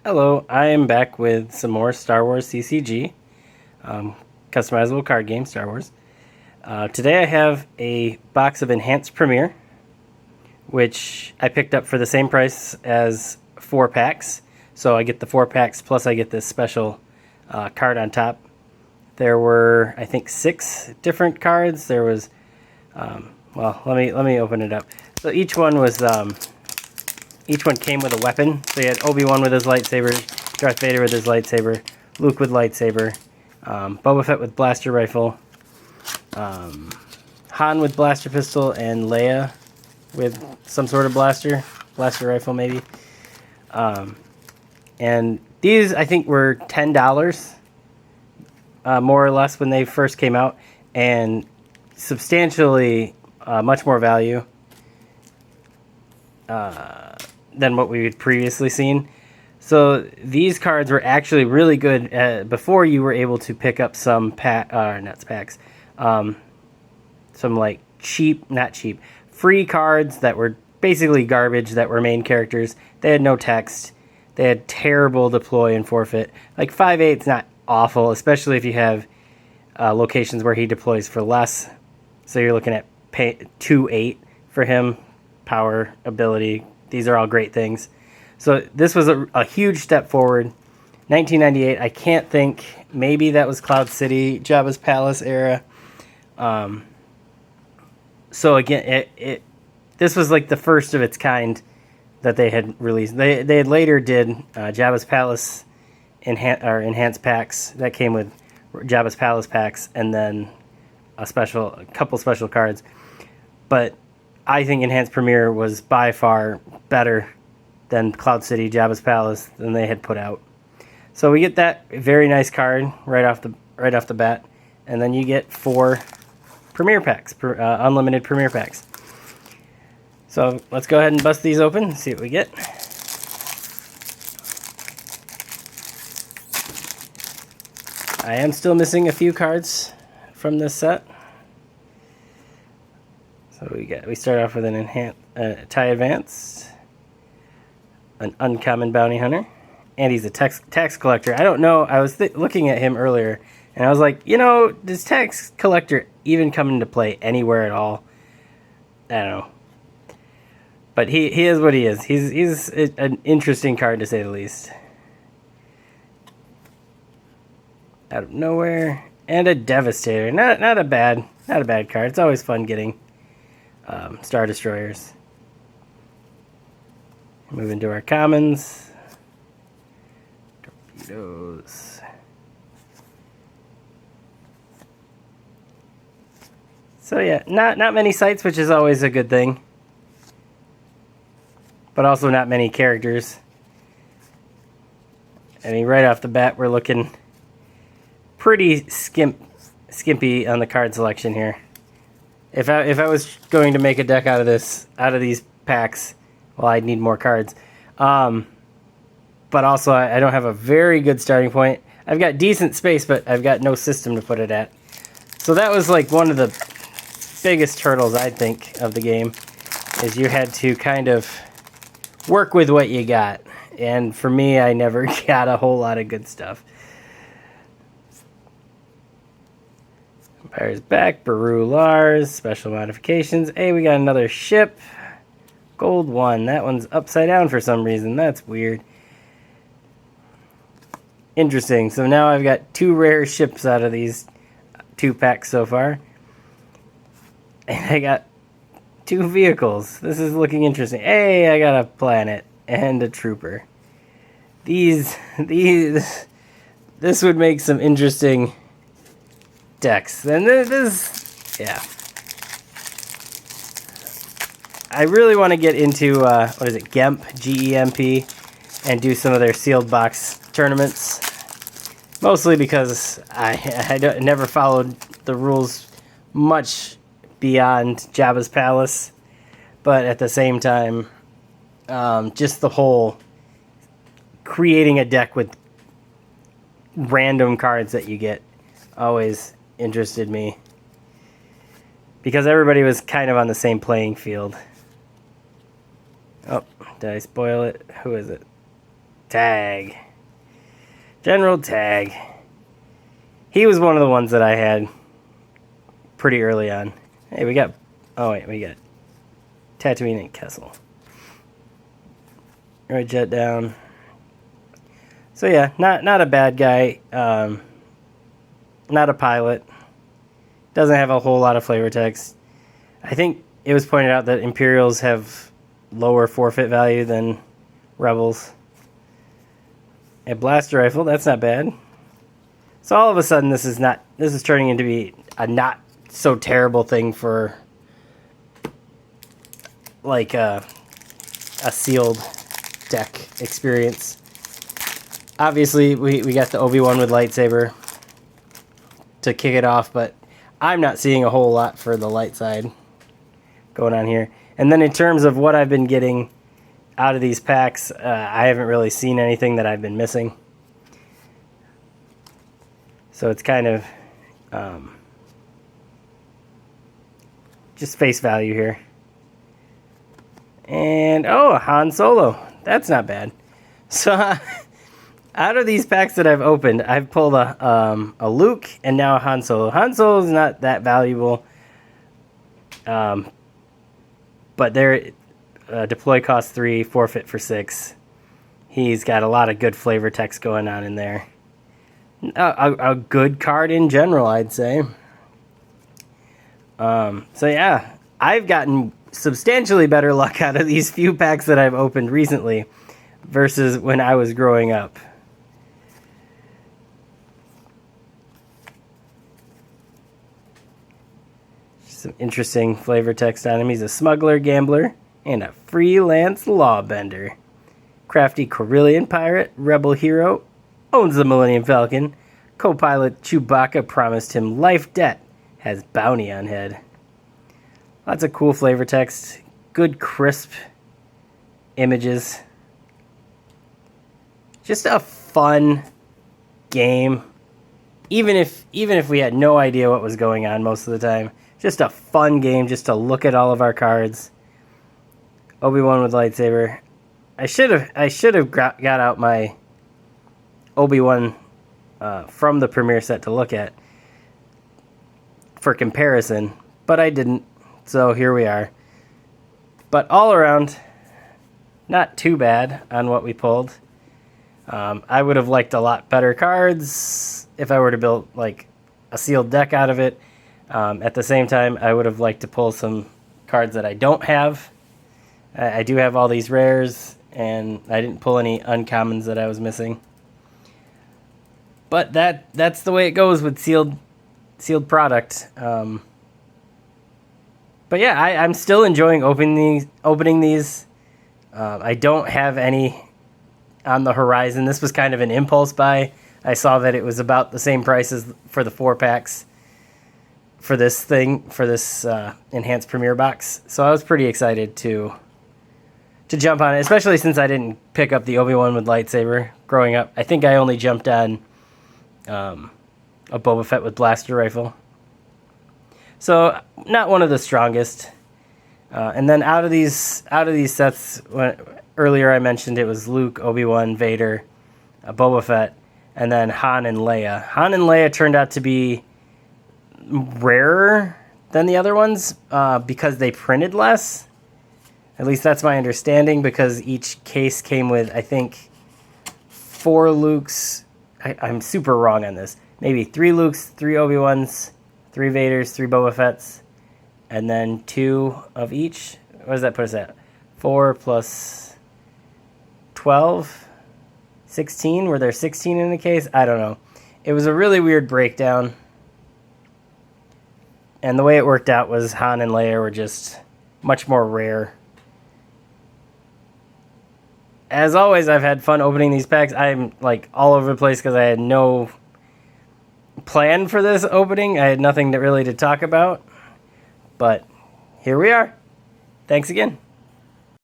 Hello, I am back with some more Star Wars CCG, customizable card game, Star Wars. Today I have a box of Enhanced Premier, which I picked up for the same price as 4 packs. So I get the 4 packs plus I get this special card on top. There were, I think, 6 different cards. There was, well, let me open it up. So each one came with a weapon. So you had Obi-Wan with his lightsaber, Darth Vader with his lightsaber, Luke with lightsaber, Boba Fett with blaster rifle, Han with blaster pistol, and Leia with some sort of blaster rifle maybe. And these, I think, were $10, more or less, when they first came out, and substantially much more value than what we had previously seen. So these cards were actually really good before you were able to pick up some some like free cards that were basically garbage, that were main characters. They had no text. They had terrible deploy and forfeit. Like 5/8's not awful, especially if you have locations where he deploys for less. So you're looking at 2/8 for him, power, ability. These are all great things. So this was a huge step forward. 1998, I can't think, maybe that was Cloud City, Jabba's Palace era. So again, this was like the first of its kind that they had released. They had later did Jabba's Palace enhanced packs that came with Jabba's Palace packs, and then a couple special cards. But I think Enhanced Premier was by far better than Cloud City, Jabba's Palace, than they had put out. So we get that very nice card right off the bat, and then you get 4 Premier packs, unlimited Premier packs. So let's go ahead and bust these open and see what we get. I am still missing a few cards from this set. So we start off with an TIE Advanced, an Uncommon Bounty Hunter, and he's a tax collector. I don't know. I was looking at him earlier, and I was like, does tax collector even come into play anywhere at all? I don't know. But he is what he is. He's an interesting card, to say the least. Out of nowhere, and a Devastator. Not a bad card. It's always fun getting Star Destroyers. Move into our commons. Torpedoes. So yeah, not many sites, which is always a good thing. But also not many characters. I mean, right off the bat, we're looking pretty skimpy on the card selection here. If I was going to make a deck out of these packs, well, I'd need more cards. But also, I don't have a very good starting point. I've got decent space, but I've got no system to put it at. So that was like one of the biggest hurdles, I think, of the game, is you had to kind of work with what you got. And for me, I never got a whole lot of good stuff. Empire's back, Baru Lars, special modifications. Hey, we got another ship. Gold 1. That one's upside down for some reason. That's weird. Interesting. So now I've got 2 rare ships out of these 2 packs so far. And I got 2 vehicles. This is looking interesting. Hey, I got a planet and a trooper. This would make some interesting decks. And yeah. I really want to get into, what is it, GEMP, G-E-M-P, and do some of their sealed box tournaments. Mostly because I never followed the rules much beyond Jabba's Palace. But at the same time, just the whole creating a deck with random cards that you get always interested me, because everybody was kind of on the same playing field. Oh, did I spoil it? Who is it? Tag. General Tag. He was one of the ones that I had pretty early on. Hey, we got... Oh, wait, we got Tatooine and Kessel. Right, jet down. So, yeah, not a bad guy. Not a pilot. Doesn't have a whole lot of flavor text. I think it was pointed out that Imperials have lower forfeit value than Rebels. A blaster rifle, that's not bad. So all of a sudden this is turning into be a not so terrible thing for like a sealed deck experience. Obviously we got the Obi-Wan with lightsaber to kick it off, but I'm not seeing a whole lot for the light side going on here. And then in terms of what I've been getting out of these packs, I haven't really seen anything that I've been missing. So it's kind of just face value here. And, oh, Han Solo. That's not bad. So out of these packs that I've opened, I've pulled a Luke and now a Han Solo. Han Solo is not that valuable. But they're deploy cost 3, forfeit for 6. He's got a lot of good flavor text going on in there. A good card in general, I'd say. So yeah, I've gotten substantially better luck out of these few packs that I've opened recently versus when I was growing up. Some interesting flavor text on him. He's a smuggler, gambler, and a freelance lawbender. Crafty Corellian pirate, rebel hero, owns the Millennium Falcon. Co-pilot Chewbacca promised him life debt, has bounty on head. Lots of cool flavor text. Good crisp images. Just a fun game. Even if we had no idea what was going on most of the time. Just a fun game just to look at all of our cards. Obi-Wan with lightsaber. I should have got out my Obi-Wan from the premiere set to look at for comparison, but I didn't. So here we are. But all around, not too bad on what we pulled. I would have liked a lot better cards if I were to build like a sealed deck out of it. At the same time, I would have liked to pull some cards that I don't have. I do have all these rares, and I didn't pull any uncommons that I was missing. But that's the way it goes with sealed product. But yeah, I'm still enjoying opening these. I don't have any on the horizon. This was kind of an impulse buy. I saw that it was about the same price as for the 4 packs for this enhanced premiere box. So I was pretty excited to jump on it, especially since I didn't pick up the Obi-Wan with lightsaber growing up. I think I only jumped on a Boba Fett with blaster rifle. So not one of the strongest. And then out of these sets, earlier I mentioned it was Luke, Obi-Wan, Vader, Boba Fett, and then Han and Leia. Han and Leia turned out to be rarer than the other ones because they printed less. At least that's my understanding, because each case came with, I think, 4 Lukes. I'm super wrong on this. Maybe 3 Lukes, 3 Obi-Wans, 3 Vaders, 3 Boba Fetts, and then 2 of each. What does that put us at? 4 plus 12? 16? Were there 16 in the case? I don't know. It was a really weird breakdown. And the way it worked out was Han and Leia were just much more rare. As always, I've had fun opening these packs. I'm like all over the place because I had no plan for this opening. I had nothing really to talk about. But here we are. Thanks again.